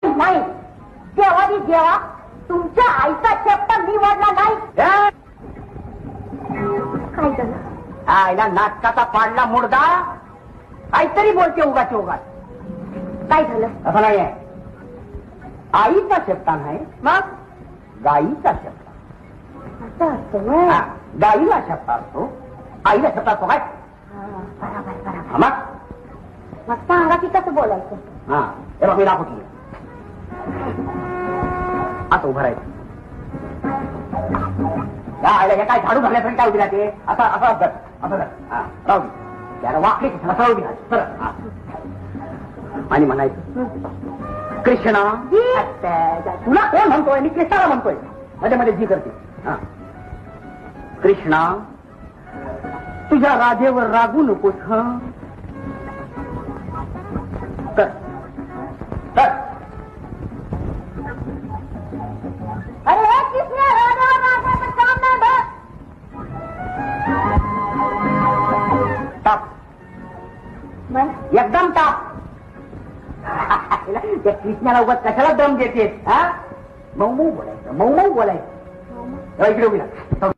नाही देवानी देवा तुमच्या आईचा चप्पल निवडला नाही. काय झालं? आईला नाटकाचा पाडला मुडदा काहीतरी बोलते उगाच उगाच. काय झालं? असं नाहीये. आईचा शब्द नाही मग गाईचा शब्द. असं असतं व्हय? गाईला शब्द असतो आईला शब्द असतो काय? बरोबर बरोबर. मग मग सांगा की कसं बोलायचं. हा हे बघ मी दाखवतो. आता उभं राहायचं. हे काय झाडू भरण्यासाठी काय उभी राहते? असं असं असं राहू दे. त्याला वाकडी सरळ उभी राहते सरळ. आणि म्हणायचं कृष्णा. तुला कोण म्हणतोय? मी कृष्णाला म्हणतोय. मध्ये मध्ये जी करते. कृष्णा तुझ्या राधेवर रागू नकोस. हं कर कर. अरे हे कृष्ण राधावर रागाचं काम नाही बघ. टाप मग एकदम टाप. त्या कृष्णाला उगाच कशाला दम देतेस? हा मऊ मऊ बोलायचं मऊ मऊ बोलायचं. इकडे उभी राहा.